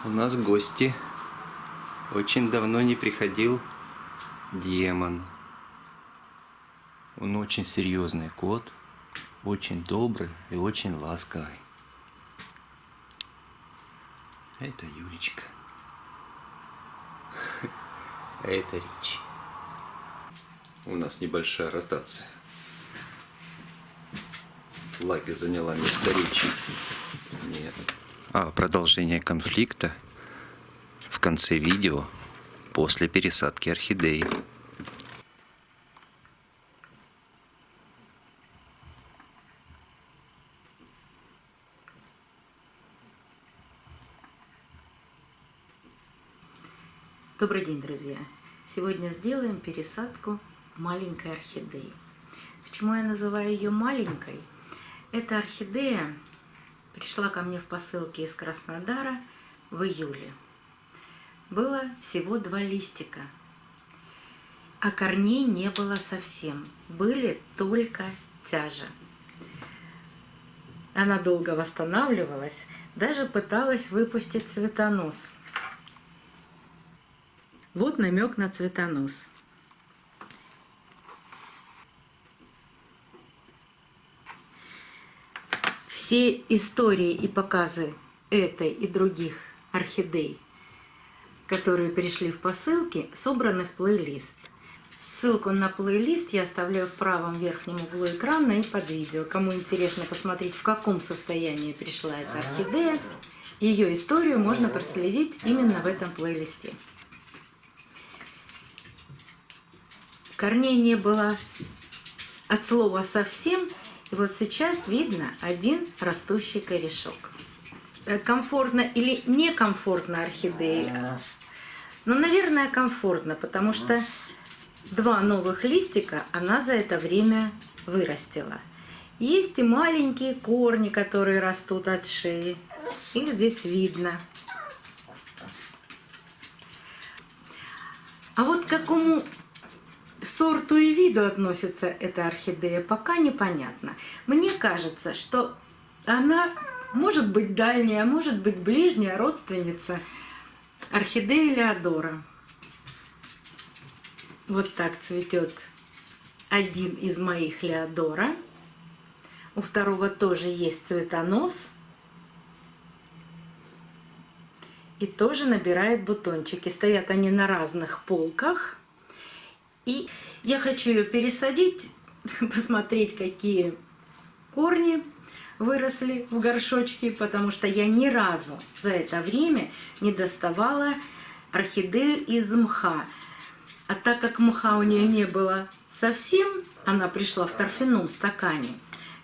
У нас гости. Очень давно не приходил демон. Он очень серьезный кот, очень добрый и очень ласковый. Это Юлечка. А это Ричи. У нас небольшая ротация. Лаги заняла место Ричи. Нет. А продолжение конфликта в конце видео после пересадки орхидеи. Добрый день, друзья! Сегодня сделаем пересадку маленькой орхидеи. Почему я называю ее маленькой? Эта орхидея пришла ко мне в посылке из Краснодара в июле. Было всего 2 листика, а корней не было совсем. Были только тяжи. Она долго восстанавливалась, даже пыталась выпустить цветонос. Вот намек на цветонос. Все истории и показы этой и других орхидей, которые пришли в посылке, собраны в плейлист. Ссылку на плейлист я оставляю в правом верхнем углу экрана и под видео. Кому интересно посмотреть, в каком состоянии пришла эта орхидея, ее историю можно проследить именно в этом плейлисте. Корней не было от слова совсем. И вот сейчас видно один растущий корешок. Комфортно или некомфортно орхидеи? Ну, наверное, комфортно, потому что 2 новых листика она за это время вырастила. Есть и маленькие корни, которые растут от шеи. Их здесь видно. А вот к какому сорту и виду относится эта орхидея, пока непонятно. Мне кажется, что она может быть дальняя, может быть ближняя родственница орхидеи Леодора. Вот так цветет один из моих Леодора. У второго тоже есть цветонос. И тоже набирает бутончики. Стоят они на разных полках. И я хочу ее пересадить, посмотреть, какие корни выросли в горшочке, потому что я ни разу за это время не доставала орхидею из мха. А так как мха у нее не было совсем, она пришла в торфяном стакане,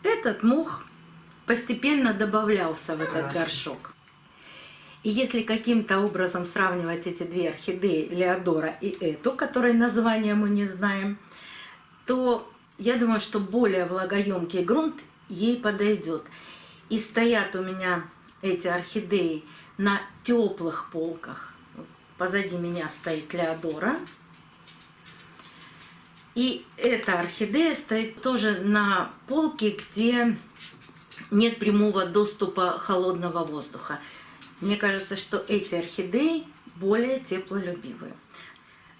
этот мох постепенно добавлялся в этот горшок. И если каким-то образом сравнивать эти 2 орхидеи, Леодора и эту, которой название мы не знаем, то я думаю, что более влагоемкий грунт ей подойдет. И стоят у меня эти орхидеи на теплых полках. Позади меня стоит Леодора. И эта орхидея стоит тоже на полке, где нет прямого доступа холодного воздуха. Мне кажется, что эти орхидеи более теплолюбивые.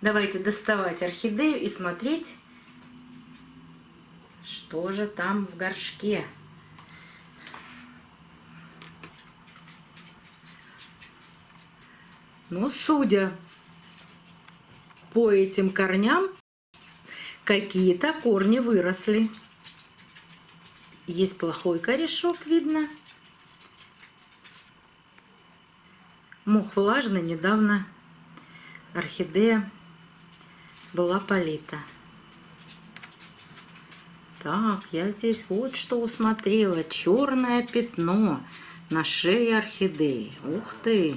Давайте доставать орхидею и смотреть, что же там в горшке. Ну, судя по этим корням, какие-то корни выросли. Есть плохой корешок, видно. Мох влажный, недавно орхидея была полита. Так, я здесь вот что усмотрела. Черное пятно на шее орхидеи. Ух ты!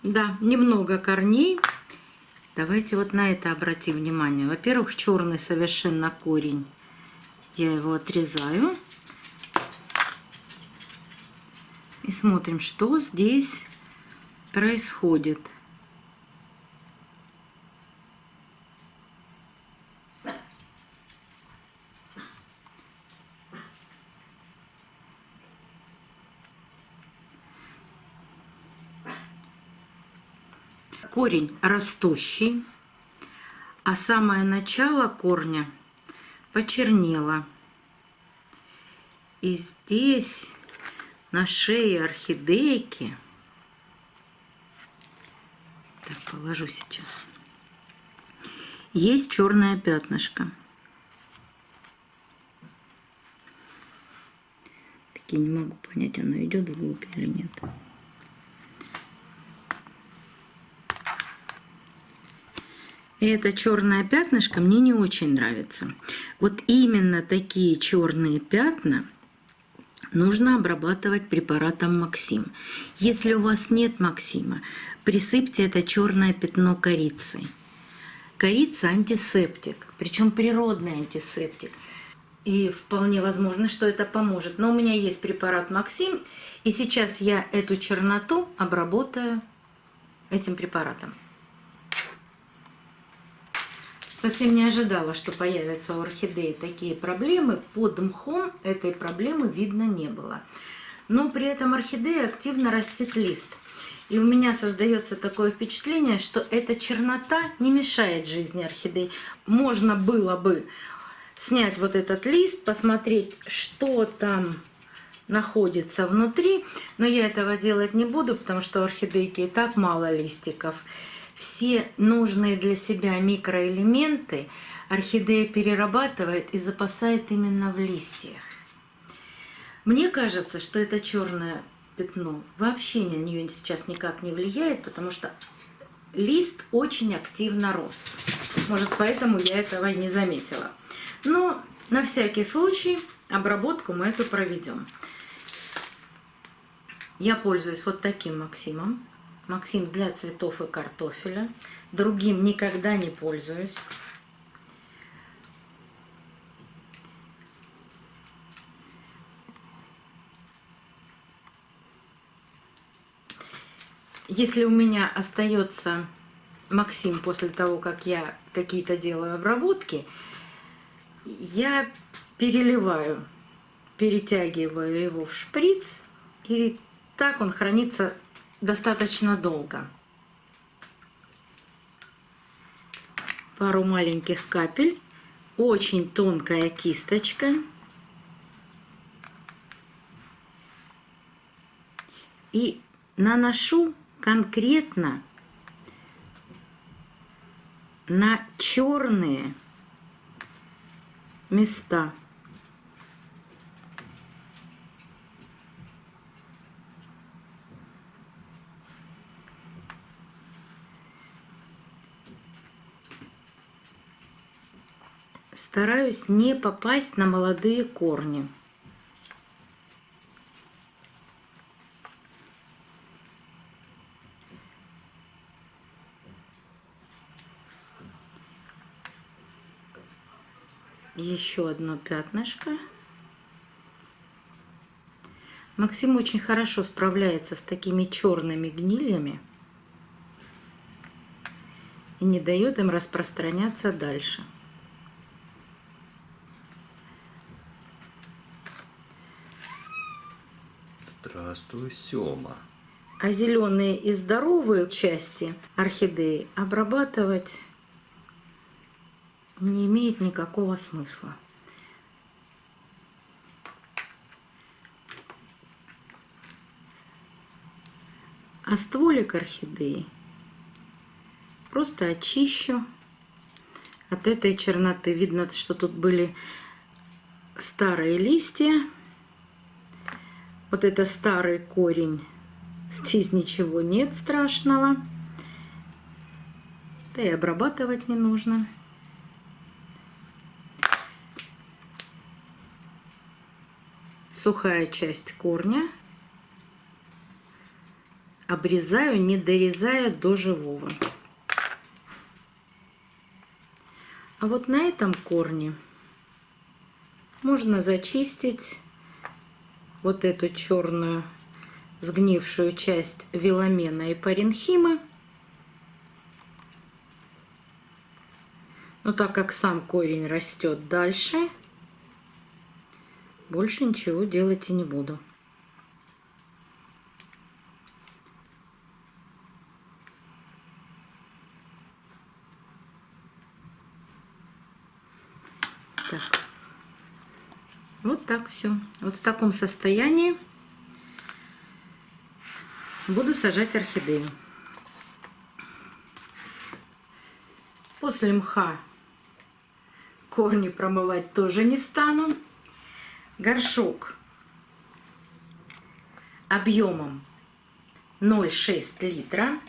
Да, немного корней. Давайте вот на это обратим внимание. Во-первых, черный совершенно корень. Я его отрезаю. И смотрим, что здесь происходит. корень растущий, а самое начало корня почернело. И здесь на шее орхидейки, так, положу сейчас, есть черное пятнышко. Таки не могу понять, оно идет вглубь или нет. И это черное пятнышко мне не очень нравится. Вот именно такие черные пятна нужно обрабатывать препаратом Максим. Если у вас нет Максима, присыпьте это черное пятно корицей. Корица антисептик, причем природный антисептик. И вполне возможно, что это поможет. Но у меня есть препарат Максим, и сейчас я эту черноту обработаю этим препаратом. Совсем не ожидала, что появятся у орхидеи такие проблемы. Под мхом этой проблемы видно не было. Но при этом орхидея активно растет лист. И у меня создается такое впечатление, что эта чернота не мешает жизни орхидей. Можно было бы снять вот этот лист, посмотреть, что там находится внутри. Но я этого делать не буду, потому что у орхидейки и так мало листиков. Все нужные для себя микроэлементы орхидея перерабатывает и запасает именно в листьях. Мне кажется, что это черное пятно вообще на нее сейчас никак не влияет, потому что лист очень активно рос. Может, поэтому я этого и не заметила. Но на всякий случай обработку мы эту проведем. Я пользуюсь вот таким Максимом. Максим для цветов и картофеля. Другим никогда не пользуюсь. Если у меня остается Максим после того, как я какие-то делаю обработки, я переливаю, перетягиваю его в шприц, и так он хранится достаточно долго. Пару маленьких капель, очень тонкая кисточка. И наношу конкретно на черные места. Стараюсь не попасть на молодые корни. Еще одно пятнышко. Максим очень хорошо справляется с такими черными гнилями и не дает им распространяться дальше. Здравствуй, Сёма. А зеленые и здоровые части орхидеи обрабатывать не имеет никакого смысла. А стволик орхидеи просто очищу от этой черноты. Видно, что тут были старые листья. Вот это старый корень. Здесь ничего нет страшного. Да и обрабатывать не нужно. Сухая часть корня обрезаю, не дорезая до живого. А вот на этом корне можно зачистить вот эту черную сгнившую часть виломена и паренхимы. Но так как сам корень растет дальше, больше ничего делать и не буду. так. Вот так все. Вот в таком состоянии буду сажать орхидею. После мха корни промывать тоже не стану. Горшок объемом 0,6 литра.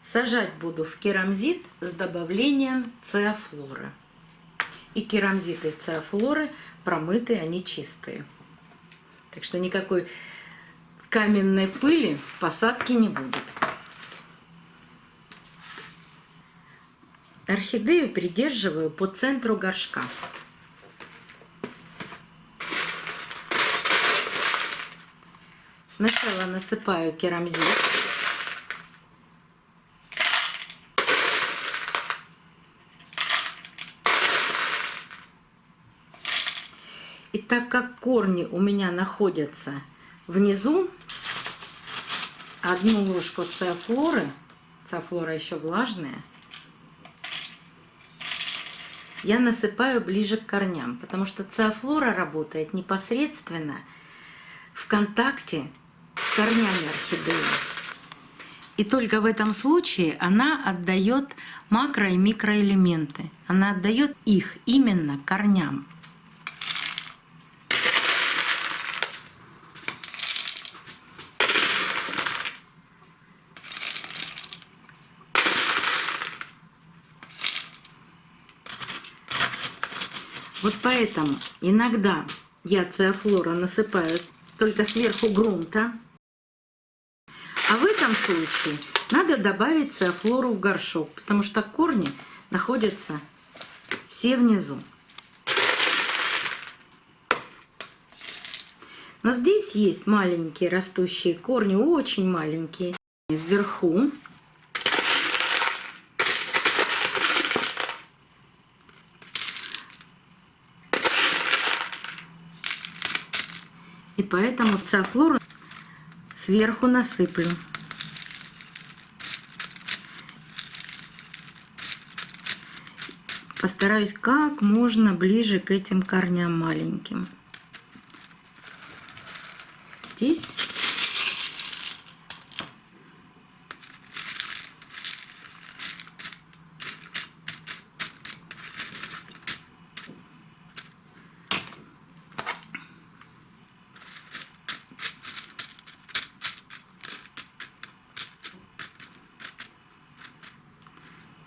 Сажать буду в керамзит с добавлением циафлоры. И керамзит и циафлоры промытые, они чистые. Так что никакой каменной пыли посадки не будет. Орхидею придерживаю по центру горшка. Сначала насыпаю керамзит. И так как корни у меня находятся внизу, одну ложку циафлоры, циафлора еще влажная, я насыпаю ближе к корням, потому что циафлора работает непосредственно в контакте с корнями орхидеи. И только в этом случае она отдает макро- и микроэлементы. Она отдает их именно корням. Вот поэтому иногда я циафлора насыпаю только сверху грунта. А в этом случае надо добавить циафлору в горшок, потому что корни находятся все внизу. Но здесь есть маленькие растущие корни, очень маленькие, вверху. И поэтому циафлору сверху насыплю. Постараюсь как можно ближе к этим корням маленьким. Здесь.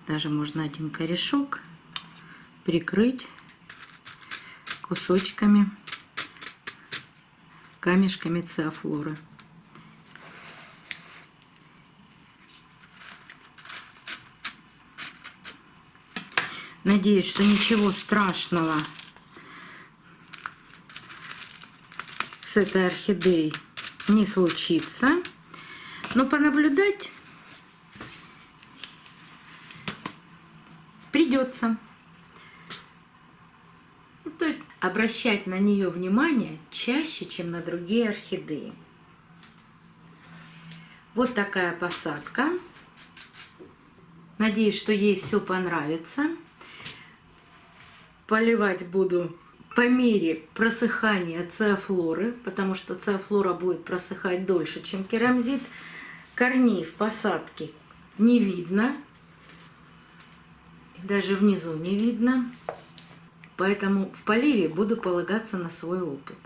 Даже можно один корешок прикрыть кусочками, камешками циафлоры. Надеюсь, что ничего страшного с этой орхидеей не случится. Но понаблюдать придется. То есть обращать на нее внимание чаще, чем на другие орхидеи. Вот такая посадка. Надеюсь, что ей все понравится. Поливать буду по мере просыхания циафлоры, потому что циафлора будет просыхать дольше, чем керамзит. Корней в посадке не видно. Даже внизу не видно. Поэтому в поливе буду полагаться на свой опыт.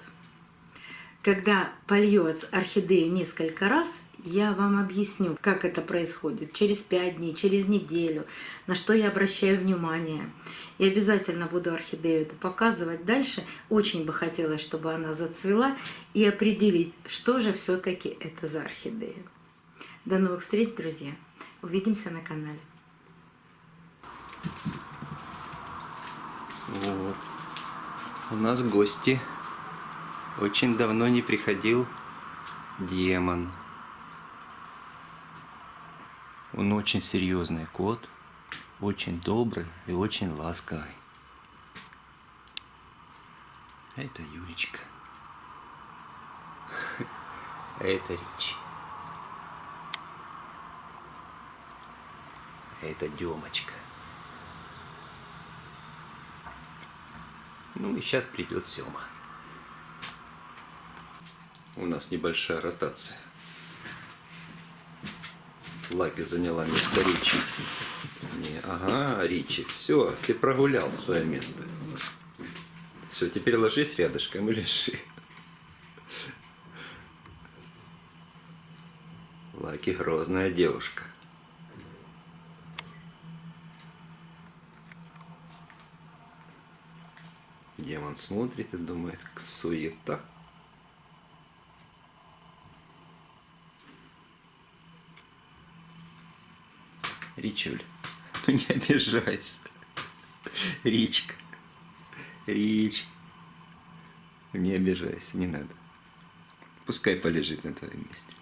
Когда польется орхидею несколько раз, я вам объясню, как это происходит. Через 5 дней, через неделю, на что я обращаю внимание. И обязательно буду орхидею это показывать дальше. Очень бы хотелось, чтобы она зацвела и определить, что же все-таки это за орхидея. До новых встреч, друзья. Увидимся на канале. Вот. У нас гости. Очень давно не приходил демон. Он очень серьезный кот, очень добрый и очень ласковый. А это Юлечка. А это Ричи. А это Демочка. Ну и сейчас придет Сёма. У нас небольшая ротация. Лаки заняла место Ричи. Ага, Ричи, все, ты прогулял свое место. Все, теперь ложись рядышком и лежи. Лаки грозная девушка. Демон смотрит и думает, суета. Ричуль, ну не обижайся. Ричка. Рич. Не обижайся, не надо. Пускай полежит на твоем месте.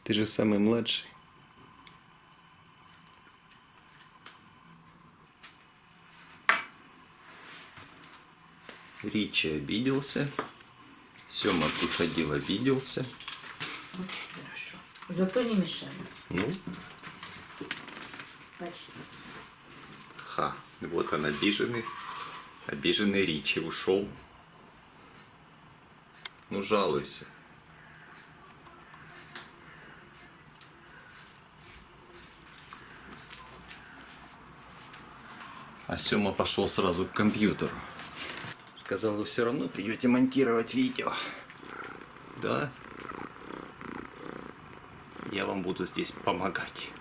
Ты же самый младший. Ричи обиделся. Сёма приходил, обиделся. Очень хорошо. Зато не мешает. Ну, Почти. ха. Вот он обиженный. Обиженный Ричи ушел. Ну, жалуйся. А Сёма пошел сразу к компьютеру. Сказал, вы все равно придете монтировать видео. Да? Я вам буду здесь помогать.